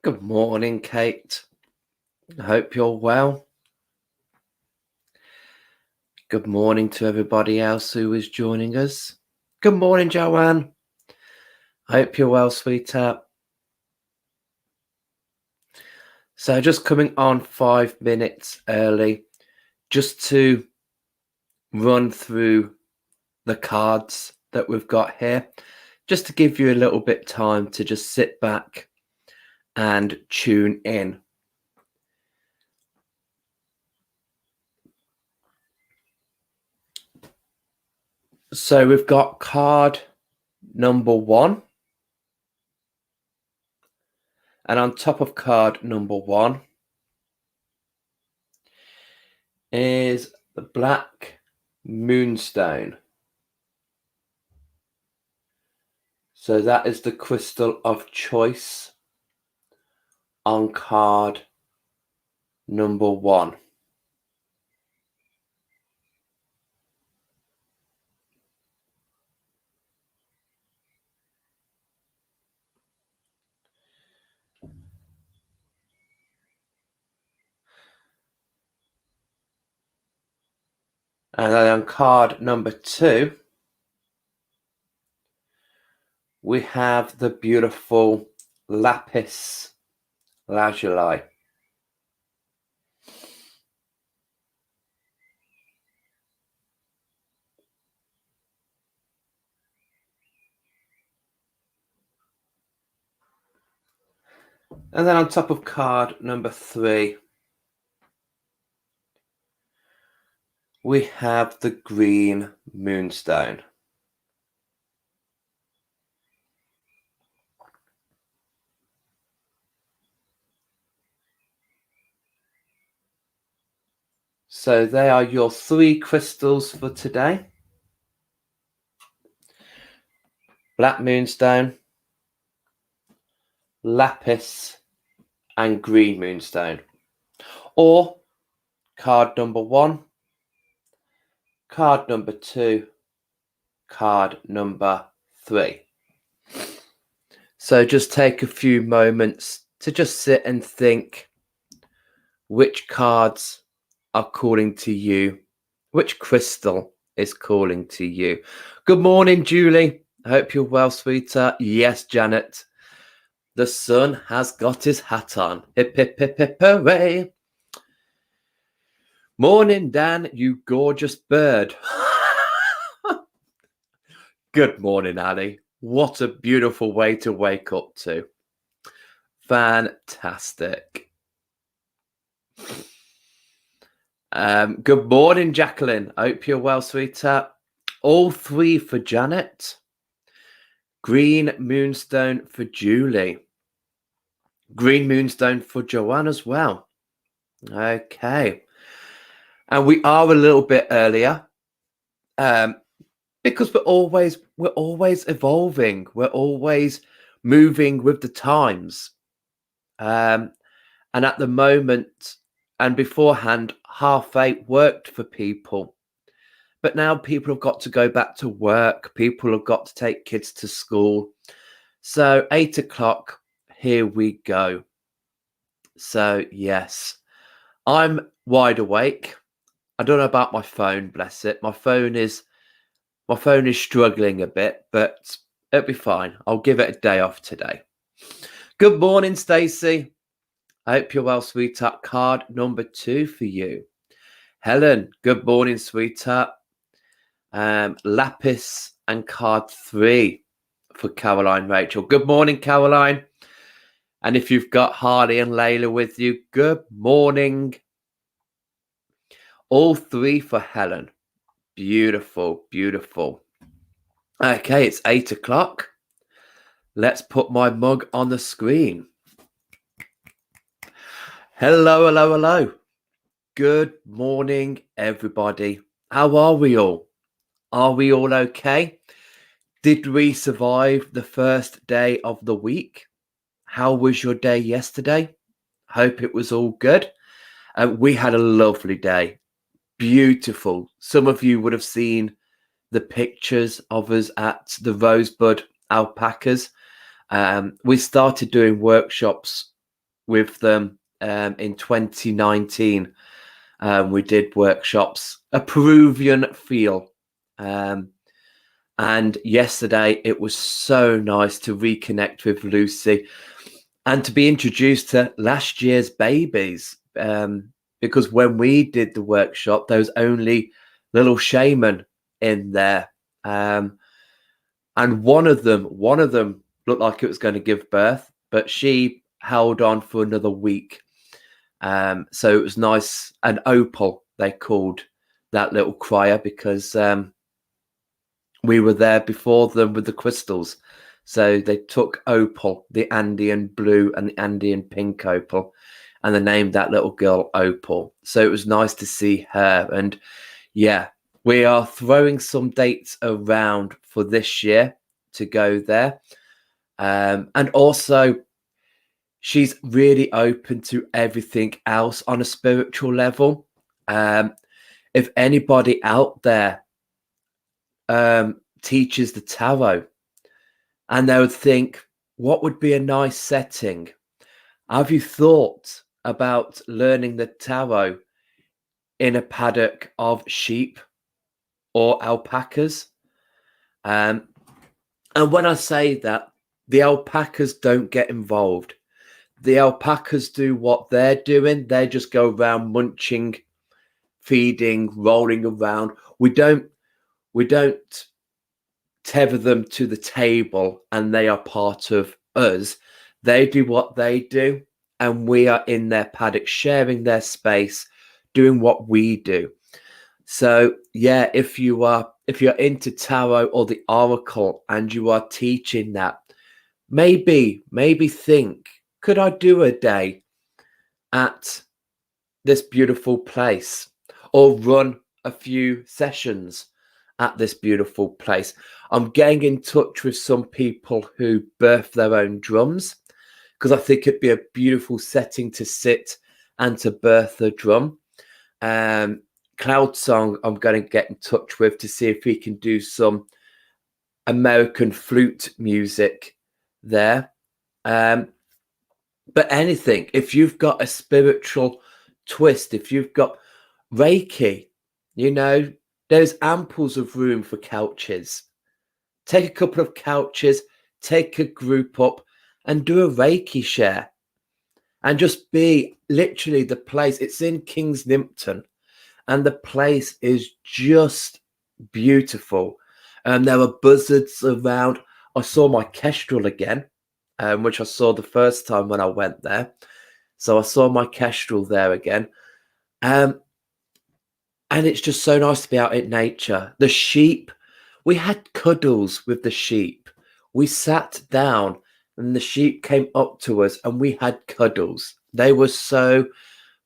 Good morning, Kate. I hope you're well. Good morning to everybody else who is joining us. Good morning, Joanne. I hope you're well, sweetheart. So just coming on 5 minutes early, just to run through the cards that we've got here, just to give you a little bit time to just sit back and tune in. So we've got card number 1. And on top of card number 1 is the Black Moonstone. So that is the crystal of choice on card number 1. And then on card number 2, we have the beautiful lapis lazuli. And then on top of card number 3, we have the green moonstone. So they are your 3 crystals for today. Black moonstone, lapis, and green moonstone. Or card number 1, card number 2, card number 3. So just take a few moments to just sit and think which cards are calling to you, which crystal is calling to you. Good morning, Julie. I hope you're well, sweetheart. Yes, Janet. The sun has got his hat on. Hip, hip, hip, hip, hooray. Morning, Dan, you gorgeous bird. Good morning, Ali. What a beautiful way to wake up to. Fantastic. Good morning, Jacqueline. I hope you're well, sweetheart. All 3 for Janet. Green moonstone for Julie. Green moonstone for Joanne as well. Okay. And we are a little bit earlier because we're always evolving. We're always moving with the times. And at the moment and beforehand, 8:30 worked for people. But now people have got to go back to work. People have got to take kids to school. So 8 o'clock, here we go. So yes, I'm wide awake. I don't know about my phone, bless it. My phone is struggling a bit, but it'll be fine. I'll give it a day off today. Good morning, Stacey. I hope you're well, sweetheart. Card number 2 for you. Helen, good morning, sweetheart. Lapis and card 3 for Caroline Rachel. Good morning, Caroline. And if you've got Harley and Layla with you, good morning. All 3 for Helen. Beautiful, beautiful. Okay, it's 8 o'clock. Let's put my mug on the screen. Hello, hello, hello. Good morning, everybody. How are we all? Are we all okay? Did we survive the first day of the week? How was your day yesterday? Hope it was all good. We had a lovely day. Beautiful. Some of you would have seen the pictures of us at the Rosebud Alpacas. We started doing workshops with them in 2019. We did workshops, a Peruvian feel. And yesterday it was so nice to reconnect with Lucy and to be introduced to last year's babies. Because when we did the workshop, there was only little Shaman in there. And one of them looked like it was going to give birth, but she held on for another week. So it was nice. And Opal, they called that little crier, because we were there before them with the crystals. So they took Opal, the Andean blue and the Andean pink opal, and they named that little girl Opal. So it was nice to see her. And yeah, we are throwing some dates around for this year to go there. And also, she's really open to everything else on a spiritual level. If anybody out there teaches the tarot, and they would think, what would be a nice setting? Have you thought about learning the tarot in a paddock of sheep or alpacas? And when I say that, the alpacas don't get involved. The alpacas do what they're doing. They just go around munching, feeding, rolling around. We don't tether them to the table and they are part of us. They do what they do, and we are in their paddock, sharing their space, doing what we do. So yeah, if you're into tarot or the oracle and you are teaching that, maybe think, could I do a day at this beautiful place, or run a few sessions at this beautiful place? I'm getting in touch with some people who birth their own drums, because I think it'd be a beautiful setting to sit and to birth a drum. Cloud Song, I'm going to get in touch with to see if we can do some American flute music there. But anything, if you've got a spiritual twist, if you've got Reiki, there's amples of room for couches. Take a couple of couches, take a group up and do a Reiki share, and just be literally the place. It's in Kings Nimpton, and the place is just beautiful. There are buzzards around. I saw my kestrel again, which I saw the first time when I went there. So I saw my kestrel there again. And it's just so nice to be out in nature. The sheep, we had cuddles with the sheep. We sat down and the sheep came up to us and we had cuddles. They were so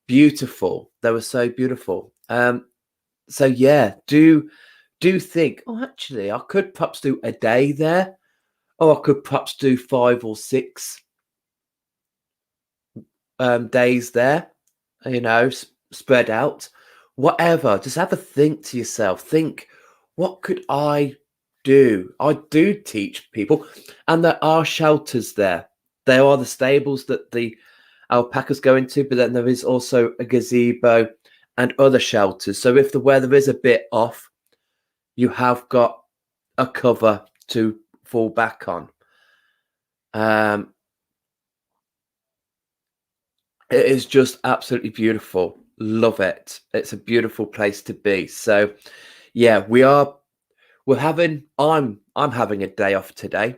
beautiful. They were so beautiful. So yeah, do think, oh, actually, I could perhaps do a day there, or I could perhaps do 5 or 6 days there, spread out, whatever. Just have a think to yourself. Think, what could I do? I do teach people, and there are shelters there. There are the stables that the alpacas go into, but then there is also a gazebo and other shelters. So if the weather is a bit off, you have got a cover to fall back on. It is just absolutely beautiful. Love it. It's a beautiful place to be. So yeah, I'm having a day off today.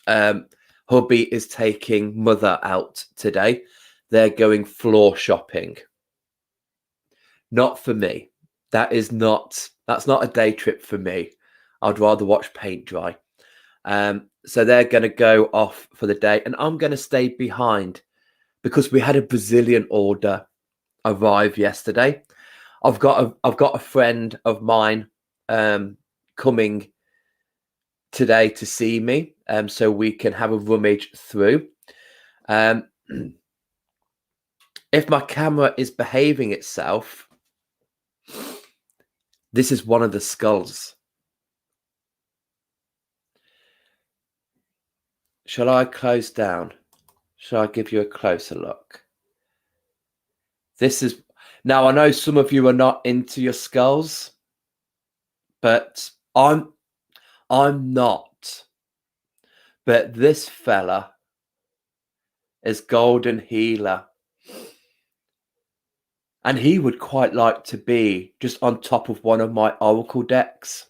Hubby is taking mother out today. They're going floor shopping. Not for me. That's not a day trip for me. I'd rather watch paint dry. So they're going to go off for the day, and I'm going to stay behind because we had a Brazilian order arrive yesterday. I've got a friend of mine coming today to see me, so we can have a rummage through. If my camera is behaving itself, this is one of the skulls. Shall I close down? Shall I give you a closer look? This is now, I know some of you are not into your skulls, but I'm not. But this fella is Golden Healer. And he would quite like to be just on top of one of my Oracle decks.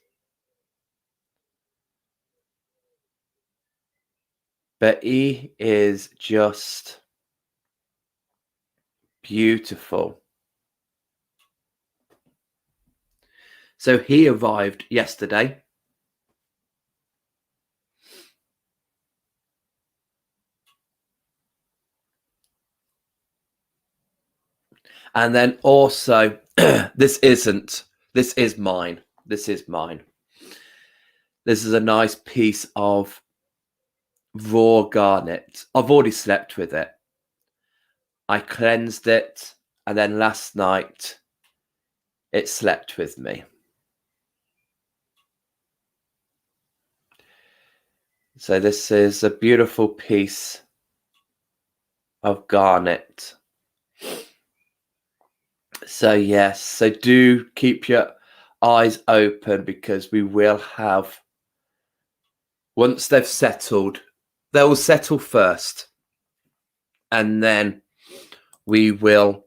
But he is just beautiful. So he arrived yesterday. And then also, this is mine. This is mine. This is a nice piece of raw garnet. I've already slept with it. I cleansed it, and then last night it slept with me. So this is a beautiful piece of garnet. So yes, so do keep your eyes open, because we will have, once they've settled, they will settle first, and then we will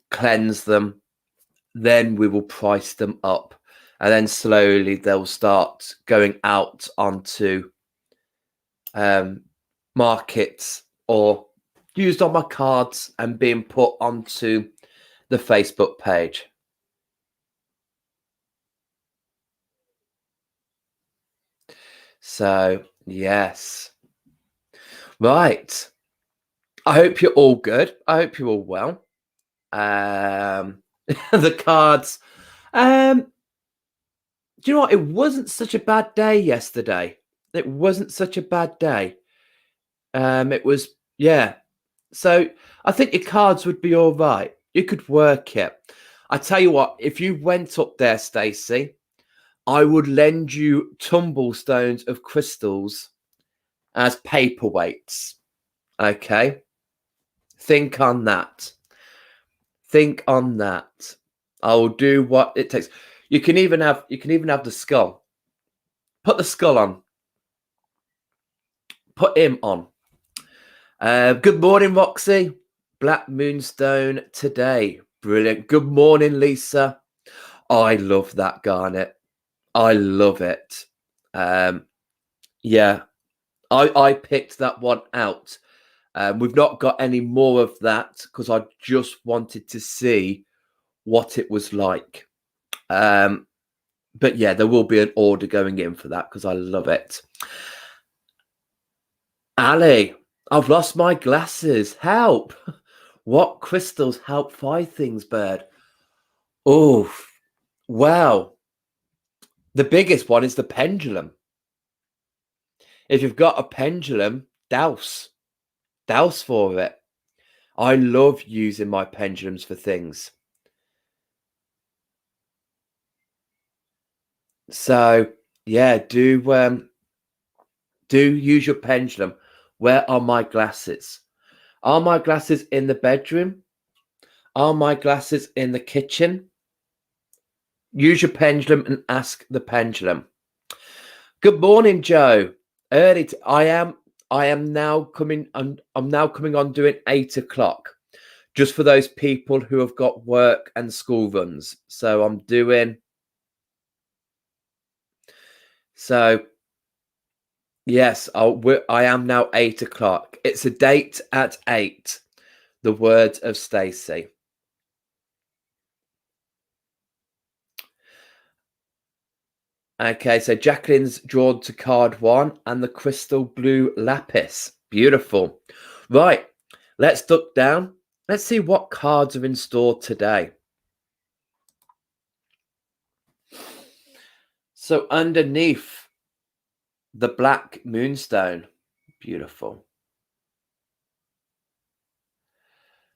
cleanse them, then we will price them up, and then slowly they'll start going out onto markets or used on my cards and being put onto the Facebook page. So yes, right, I hope you're all good. I hope you're all well. The cards, do you know what, it wasn't such a bad day yesterday. It wasn't such a bad day. It was, yeah. So I think your cards would be all right. You could work it. I tell you what, if you went up there, Stacey, I would lend you tumblestones of crystals as paperweights. Okay? Think on that. Think on that. I will do what it takes. You can even have the skull. Put the skull on. Put him on. Good morning, Roxy. Black Moonstone today. Brilliant. Good morning, Lisa. I love that garnet. I love it. Yeah, I picked that one out. We've not got any more of that because I just wanted to see what it was like. But yeah, there will be an order going in for that because I love it. Ali, I've lost my glasses. Help. What crystals help find things, bird? Oh, wow. The biggest one is the pendulum. If you've got a pendulum, douse for it. I love using my pendulums for things. So yeah, do use your pendulum. Where are my glasses? Are my glasses in the bedroom? Are my glasses in the kitchen? Use your pendulum and ask the pendulum. Good morning, Joe. I am now coming on. I'm now coming on doing 8 o'clock, just for those people who have got work and school runs. So I'm doing. So yes, I am now 8 o'clock. It's a date at 8. The words of Stacey. Okay, so Jacqueline's drawn to card 1 and the crystal blue lapis. Beautiful. Right, let's duck down. Let's see what cards are in store today. So underneath the black moonstone. Beautiful.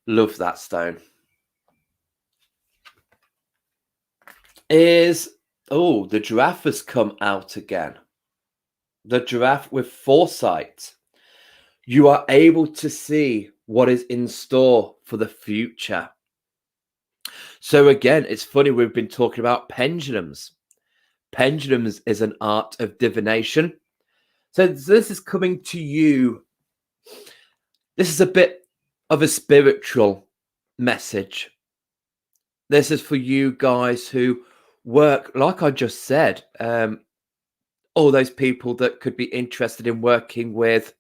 Love that stone. The giraffe has come out again. The giraffe with foresight. you are able to see what is in store for the future. So again, it's funny, we've been talking about pendulums. Pendulums is an art of divination. So this is coming to you. This is a bit of a spiritual message. This is for you guys who work, like I just said, all those people that could be interested in working with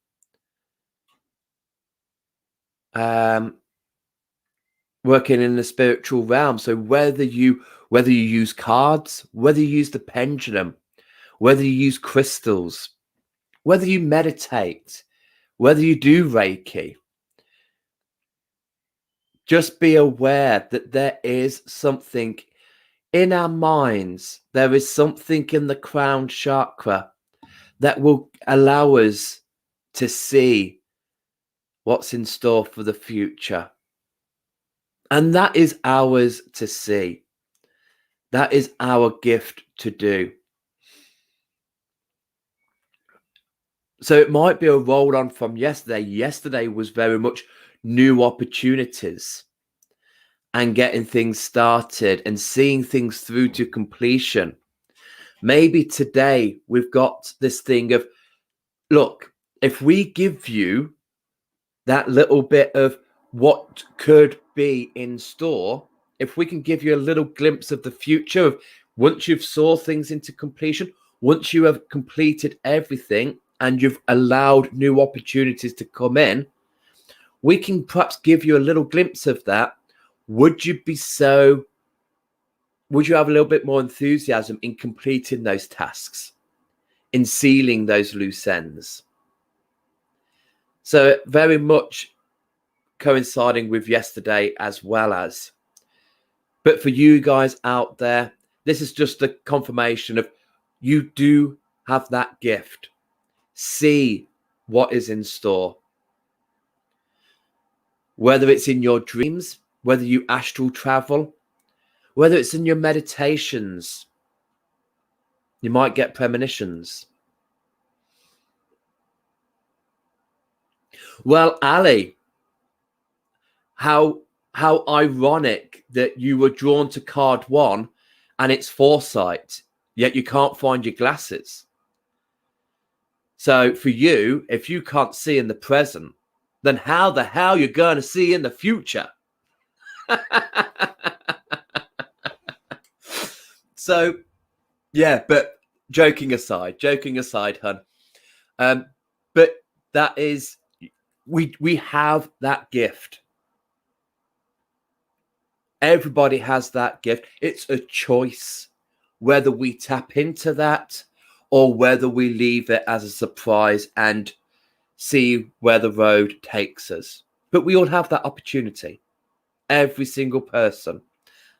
working in the spiritual realm. So whether you use cards, whether you use the pendulum, whether you use crystals, whether you meditate, whether you do Reiki, just be aware that there is something in our minds. There is something in the crown chakra that will allow us to see what's in store for the future. And that is ours to see. That is our gift to do. So it might be a roll on from yesterday. Yesterday was very much new opportunities and getting things started and seeing things through to completion. Maybe today we've got this thing of, look, if we give you that little bit of what could be in store, if we can give you a little glimpse of the future of once you've saw things into completion, once you have completed everything and you've allowed new opportunities to come in, we can perhaps give you a little glimpse of that. Would you have a little bit more enthusiasm in completing those tasks, in sealing those loose ends? So very much coinciding with yesterday as well as. But for you guys out there, this is just a confirmation of you do have that gift. See what is in store. Whether it's in your dreams, whether you astral travel, whether it's in your meditations, you might get premonitions. Well, Ali, how ironic that you were drawn to card 1 and it's foresight, yet you can't find your glasses. So for you, if you can't see in the present, then how the hell you're going to see in the future? So, yeah, but joking aside, hun. But that is, we have that gift. Everybody has that gift. It's a choice whether we tap into that or whether we leave it as a surprise and see where the road takes us. But we all have that opportunity. Every single person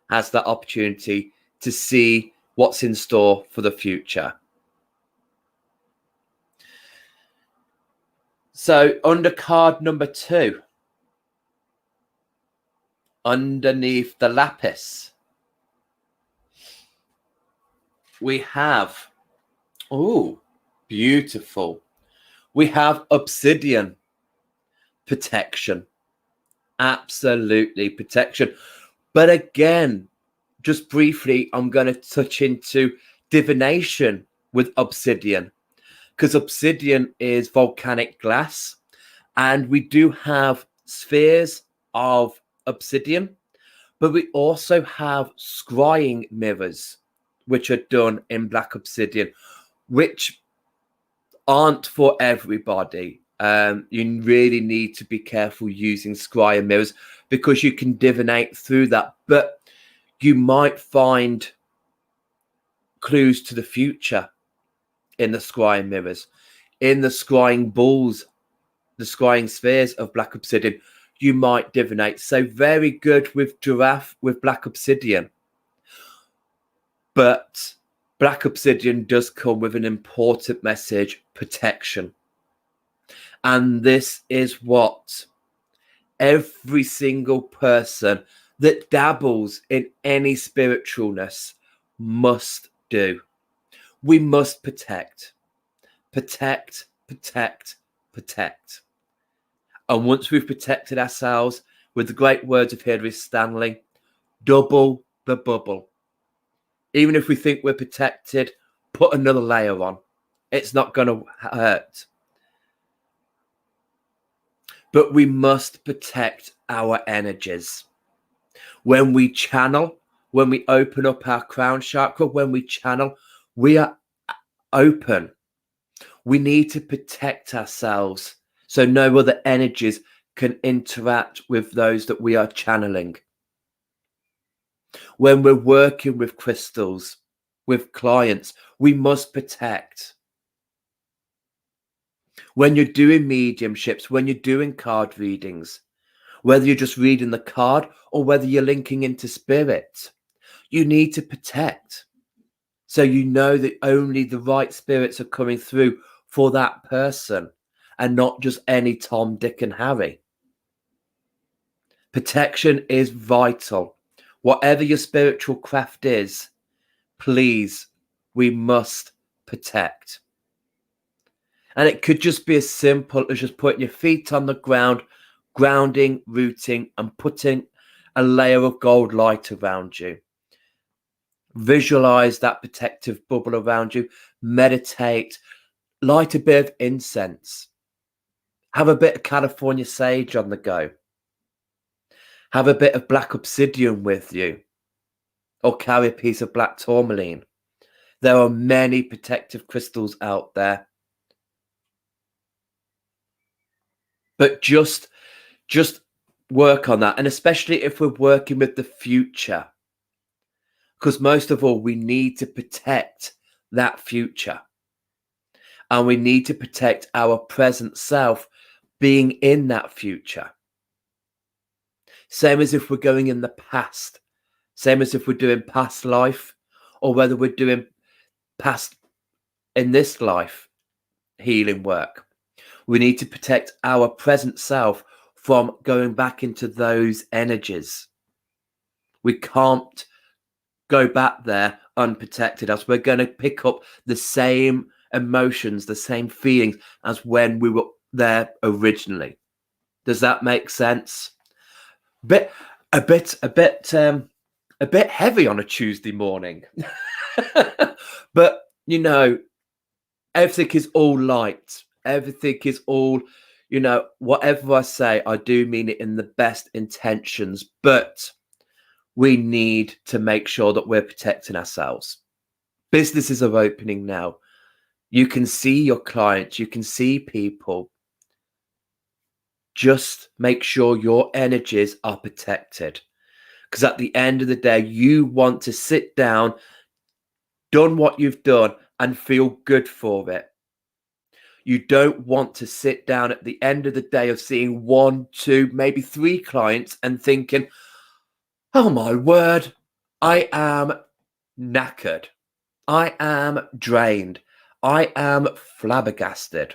has that opportunity to see what's in store for the future. So under card number 2, underneath the lapis, we have, oh, beautiful. We have obsidian protection. Absolutely protection. But again, just briefly, I'm going to touch into divination with obsidian, because obsidian is volcanic glass, and we do have spheres of obsidian, but we also have scrying mirrors, which are done in black obsidian, which aren't for everybody. You really need to be careful using scrying mirrors because you can divinate through that, but you might find clues to the future in the scrying mirrors, in the scrying balls, the scrying spheres of black obsidian. You might divinate. So very good with giraffe with black obsidian. But black obsidian does come with an important message: protection. And this is what every single person that dabbles in any spiritualness must do. We must protect, protect, protect, protect. And once we've protected ourselves with the great words of Hilary Stanley, double the bubble. Even if we think we're protected, put another layer on. It's not going to hurt. But we must protect our energies. When we channel, when we open up our crown chakra, when we channel, we are open. We need to protect ourselves so no other energies can interact with those that we are channeling. When we're working with crystals, with clients, we must protect. When you're doing mediumships, when you're doing card readings, whether you're just reading the card or whether you're linking into spirit, you need to protect. So you know that only the right spirits are coming through for that person and not just any Tom, Dick and Harry. Protection is vital. Whatever your spiritual craft is, please, we must protect. And it could just be as simple as just putting your feet on the ground, grounding, rooting, and putting a layer of gold light around you. Visualize that protective bubble around you. Meditate. Light a bit of incense. Have a bit of California sage on the go. Have a bit of black obsidian with you. Or carry a piece of black tourmaline. There are many protective crystals out there. But just work on that. And especially if we're working with the future. Because most of all, we need to protect that future. And we need to protect our present self being in that future. Same as if we're going in the past. Same as if we're doing past life. Or whether we're doing past in this life healing work. We need to protect our present self from going back into those energies. We can't go back there unprotected, as we're going to pick up the same emotions, the same feelings as when we were there originally. Does that make sense? A bit heavy on a Tuesday morning. But you know, everything is all light. Everything is all, you know, whatever I say, I do mean it in the best intentions, but we need to make sure that we're protecting ourselves. Businesses are opening now. You can see your clients, you can see people. Just make sure your energies are protected. Because at the end of the day, you want to sit down, done what you've done, and feel good for it. You don't want to sit down at the end of the day of seeing 1, 2, maybe 3 clients and thinking, oh my word, I am knackered. I am drained. I am flabbergasted.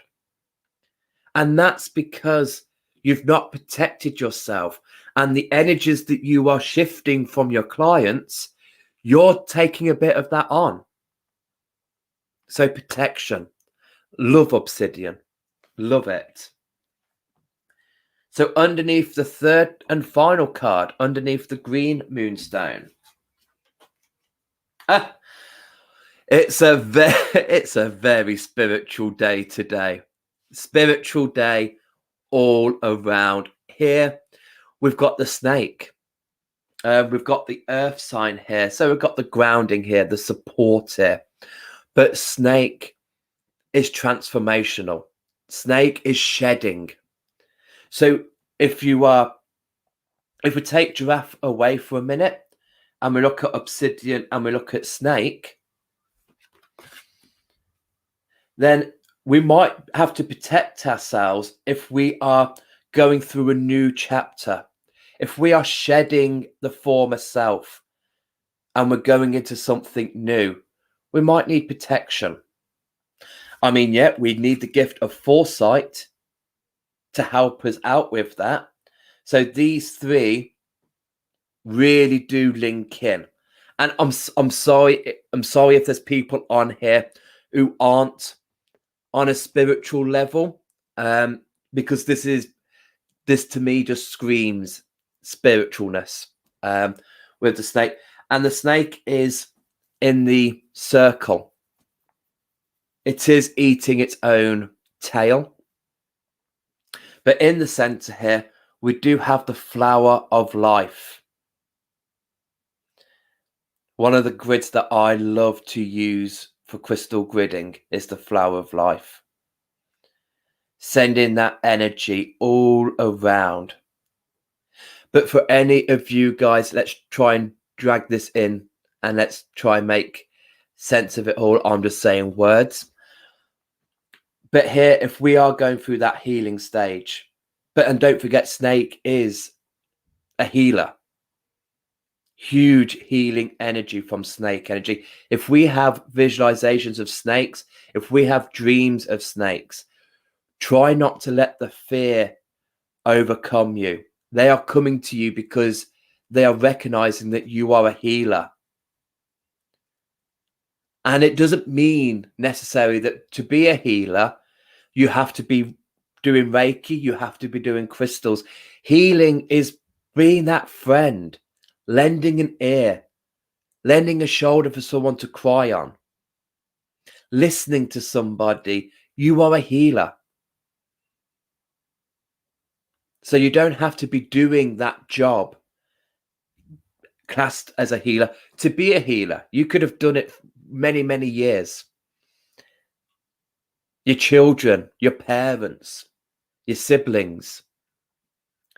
And that's because you've not protected yourself. And the energies that you are shifting from your clients, you're taking a bit of that on. So protection. Love obsidian. Love it. So underneath the third and final card, underneath the green moonstone. It's a very spiritual day today. Spiritual day all around. Here we've got the snake. We've got the earth sign here. So we've got the grounding here, the support here. But snake is transformational. Snake is shedding. So if we take giraffe away for a minute and we look at obsidian and we look at snake, then we might have to protect ourselves if we are going through a new chapter. If we are shedding the former self and we're going into something new, we might need protection. I mean, yeah, we need the gift of foresight to help us out with that. So these 3 really do link in. And I'm sorry if there's people on here who aren't on a spiritual level, because this is This to me just screams spiritualness with the snake. And the snake is in the circle. It is eating its own tail. But in the center here, we do have the flower of life. One of the grids that I love to use for crystal gridding is the flower of life. Sending that energy all around. But for any of you guys, let's try and drag this in and let's try and make sense of it all. I'm just saying words. But here, if we are going through that healing stage, and don't forget, snake is a healer. Huge healing energy from snake energy. If we have visualizations of snakes, if we have dreams of snakes, try not to let the fear overcome you. They are coming to you because they are recognizing that you are a healer. And it doesn't mean necessarily that to be a healer, you have to be doing Reiki, you have to be doing crystals. Healing is being that friend, lending an ear, lending a shoulder for someone to cry on, listening to somebody. You are a healer. So you don't have to be doing that job classed as a healer to be a healer. You could have done it many, many years. Your children, your parents, your siblings,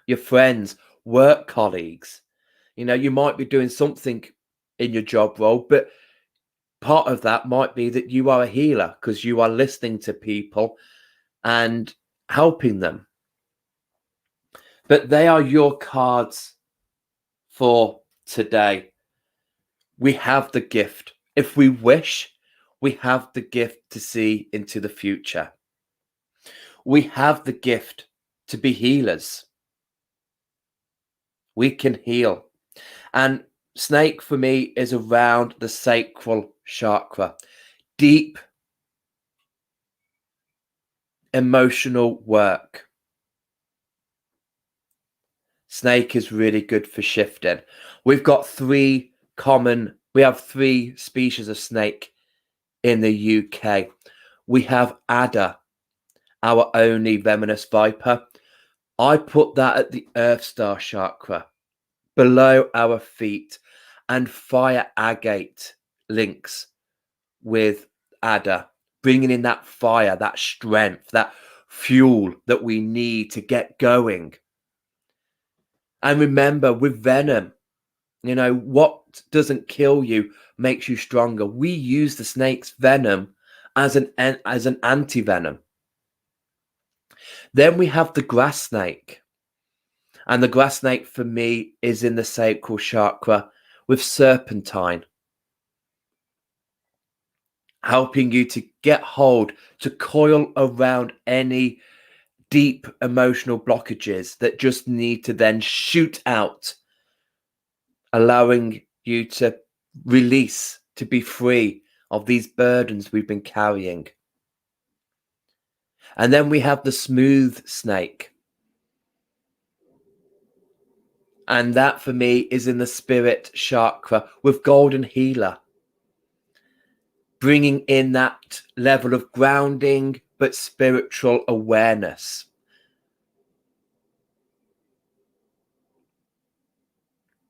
your friends, work colleagues. You know, you might be doing something in your job role, but part of that might be that you are a healer because you are listening to people and helping them. But they are your cards for today. We have the gift. If we wish, we have the gift to see into the future. We have the gift to be healers. We can heal. And snake for me is around the sacral chakra. Deep emotional work. Snake is really good for shifting. We've got we have three species of snake in the UK. We have adder, our only venomous viper. I put that at the Earth Star chakra, below our feet, and fire agate links with adder, bringing in that fire, that strength, that fuel that we need to get going. And remember, with venom, you know, what doesn't kill you makes you stronger. We use the snake's venom as an anti-venom. Then we have the grass snake. And the grass snake for me is in the sacral chakra with serpentine, helping you to get hold, to coil around any deep emotional blockages that just need to then shoot out, allowing you to release, to be free of these burdens we've been carrying. And then we have the smooth snake. And that for me is in the spirit chakra with golden healer, bringing in that level of grounding but spiritual awareness.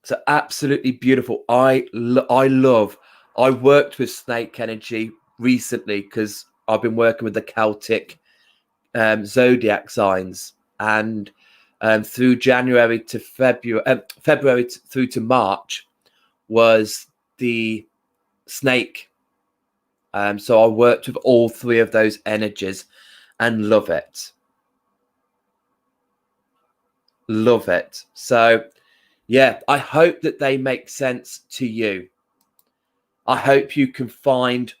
So absolutely beautiful. I worked with snake energy recently because I've been working with the Celtic zodiac signs, and through January to February through to March was the snake. So I worked with all three of those energies and love it. Love it. So yeah, I hope that they make sense to you. I hope you can find,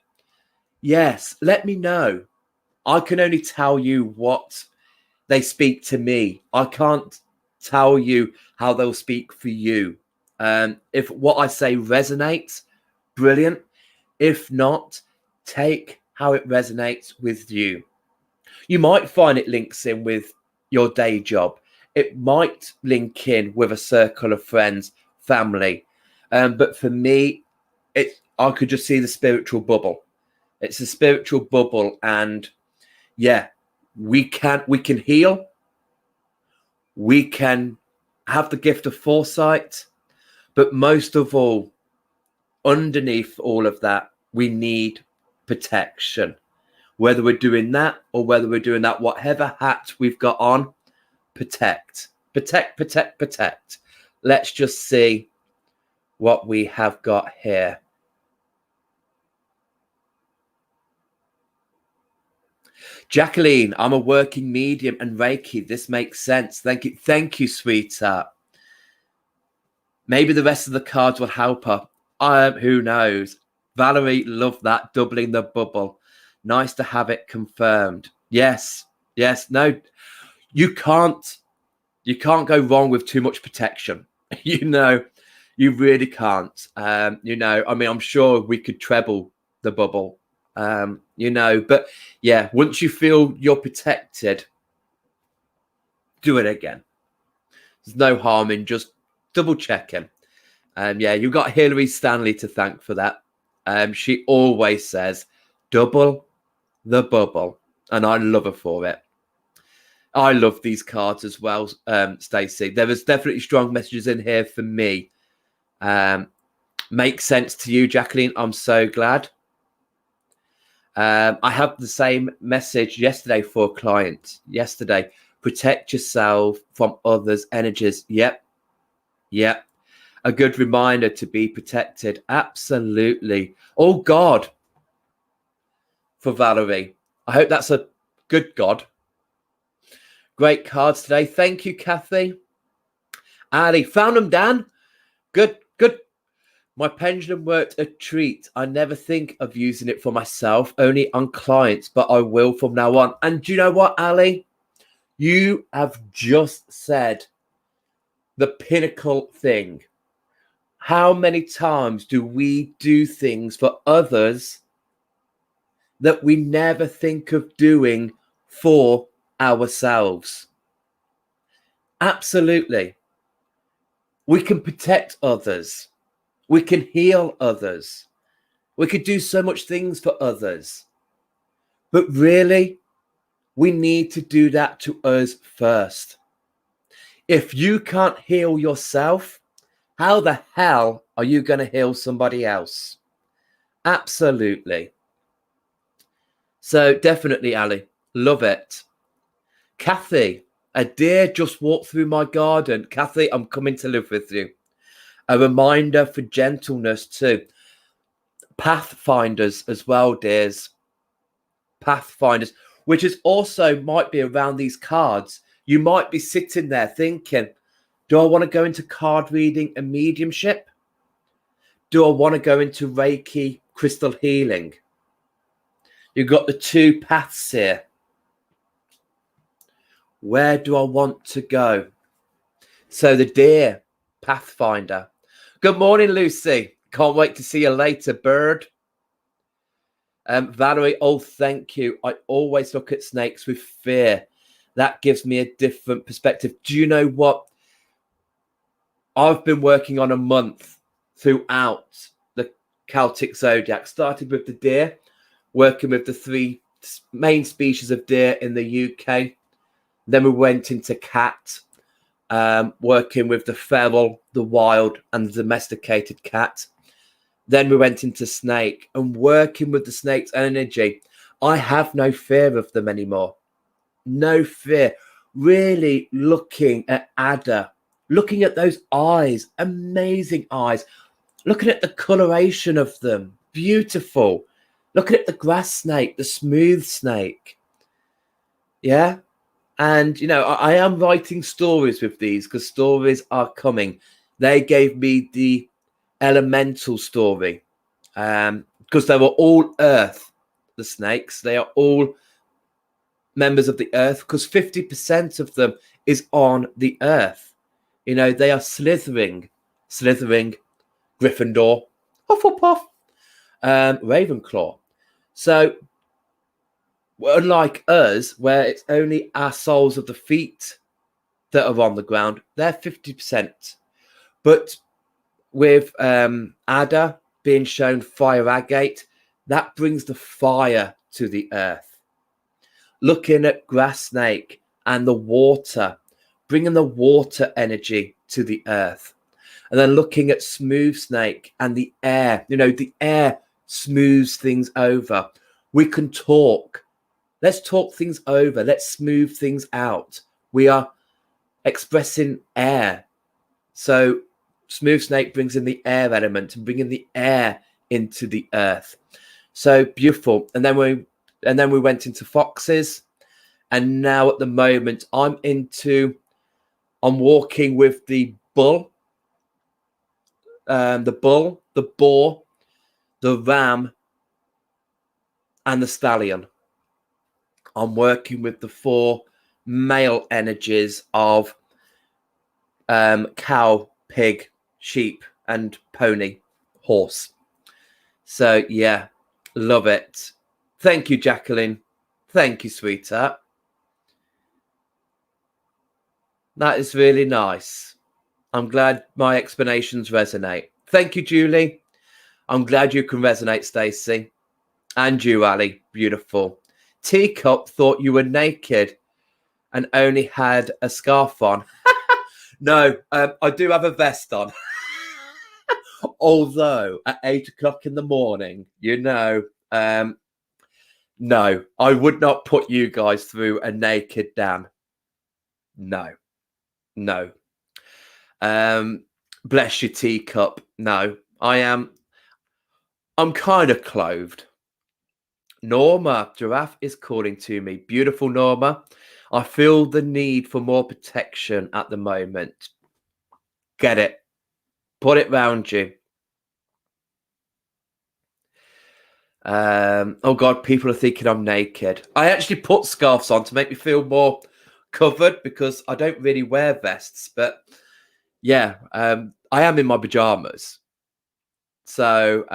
yes, let me know. I can only tell you what they speak to me. I can't tell you how they'll speak for you. If what I say resonates, brilliant. If not, take how it resonates with you. You might find it links in with your day job. it might link in with a circle of friends, family. But for me, I could just see the spiritual bubble. It's a spiritual bubble, and yeah, we can heal. We can have the gift of foresight, but most of all, underneath all of that, we need protection. Whether we're doing that or whether we're doing that, whatever hat we've got on, protect, protect, protect, protect. Let's just see what we have got here. Jacqueline, I'm a working medium and Reiki. This makes sense. Thank you, sweetheart. Maybe the rest of the cards will help her. Who knows? Valerie, love that, doubling the bubble. Nice to have it confirmed. Yes. No, you can't go wrong with too much protection. You really can't. I'm sure we could treble the bubble. But yeah, once you feel you're protected, do it again. There's no harm in just double checking. You've got Hilary Stanley to thank for that. She always says, double the bubble. And I love her for it. I love these cards as well, Stacey. There was definitely strong messages in here for me. Makes sense to you, Jacqueline. I'm so glad. I had the same message yesterday for a client. Protect yourself from others' energies. Yep. A good reminder to be protected. Absolutely. Oh, God. For Valerie. I hope that's a good God. Great cards today. Thank you, Kathy. Ali, found them, Dan. Good. My pendulum worked a treat. I never think of using it for myself, only on clients, but I will from now on. And do you know what, Ali? You have just said the pinnacle thing. How many times do we do things for others that we never think of doing for ourselves? Absolutely. We can protect others. We can heal others. We could do so much things for others. But really, we need to do that to us first. If you can't heal yourself, how the hell are you going to heal somebody else? Absolutely. So definitely, Ali, love it. Kathy, a deer just walked through my garden. Kathy, I'm coming to live with you. A reminder for gentleness too. Pathfinders as well, dears. Pathfinders, which is also might be around these cards. You might be sitting there thinking, do I want to go into card reading and mediumship? Do I want to go into Reiki, crystal healing? You've got the two paths here. Where do I want to go? So the deer, Pathfinder. Good morning, Lucy. Can't wait to see you later, bird. Valerie, oh, thank you. I always look at snakes with fear. That gives me a different perspective. Do you know what? I've been working on a month throughout the Celtic zodiac. Started with the deer, working with the 3 main species of deer in the UK. Then we went into cat, working with the feral, the wild, and the domesticated cat. Then we went into snake and working with the snake's energy. I have no fear of them anymore. No fear. Really looking at adder, looking at those eyes, amazing eyes, looking at the coloration of them, beautiful. Looking at the grass snake, the smooth snake. Yeah. And, I am writing stories with these because stories are coming. They gave me the elemental story because they were all earth, the snakes. They are all members of the earth because 50% of them is on the earth. They are slithering, Gryffindor, Hufflepuff, Ravenclaw. So unlike us, where it's only our soles of the feet that are on the ground, they're 50%. But with Ada being shown fire agate, that brings the fire to the earth. Looking at grass snake and the water, bringing the water energy to the earth. And then looking at smooth snake and the air, the air smooths things over. We can talk. Let's talk things over. Let's smooth things out. We are expressing air. So smooth snake brings in the air element and bringing the air into the earth. So beautiful. And then we went into foxes. And now at the moment, I'm walking with the bull, the boar, the ram, and the stallion. I'm working with the 4 male energies of cow, pig, sheep, and pony, horse. So yeah, love it. Thank you, Jacqueline. Thank you, sweetheart. That is really nice. I'm glad my explanations resonate. Thank you, Julie. I'm glad you can resonate, Stacey. And you, Ali. Beautiful. Teacup thought you were naked and only had a scarf on. No, I do have a vest on. Although at 8 o'clock in the morning, no, I would not put you guys through a naked Dan. No. Bless your teacup. No, I'm kind of clothed. Norma Giraffe is calling to me. Beautiful, Norma. I feel the need for more protection at the moment. Get it. Put it round you. Oh God, people are thinking I'm naked. I actually put scarves on to make me feel more covered because I don't really wear vests. But yeah, I am in my pajamas. So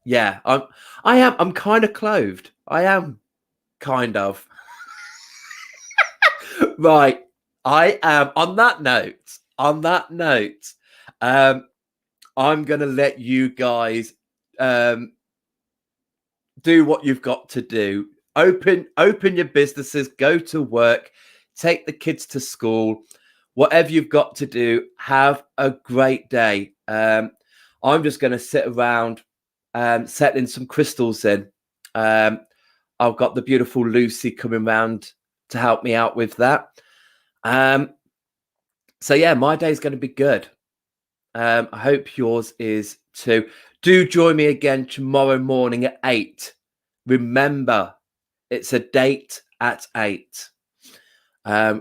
yeah, I'm kind of clothed. I am kind of. Right. I am on that note, I'm going to let you guys do what you've got to do. Open your businesses, go to work, take the kids to school, whatever you've got to do. Have a great day. I'm just going to sit around settling some crystals in. I've got the beautiful Lucy coming round to help me out with that. So yeah, my day's going to be good. I hope yours is too. Do join me again tomorrow morning at 8. Remember, it's a date at 8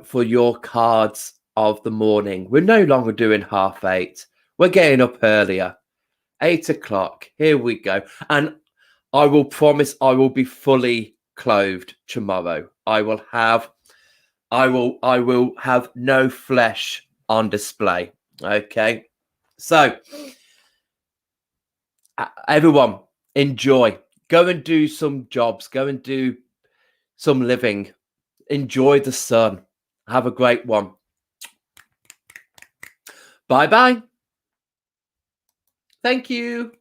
for your cards of the morning. We're no longer doing 8:30. We're getting up earlier. 8 o'clock. Here we go. And I will promise I will be fully clothed tomorrow. I will have no flesh on display. Okay. So everyone, enjoy. Go and do some jobs. Go and do some living. Enjoy the sun. Have a great one. Bye-bye. Thank you.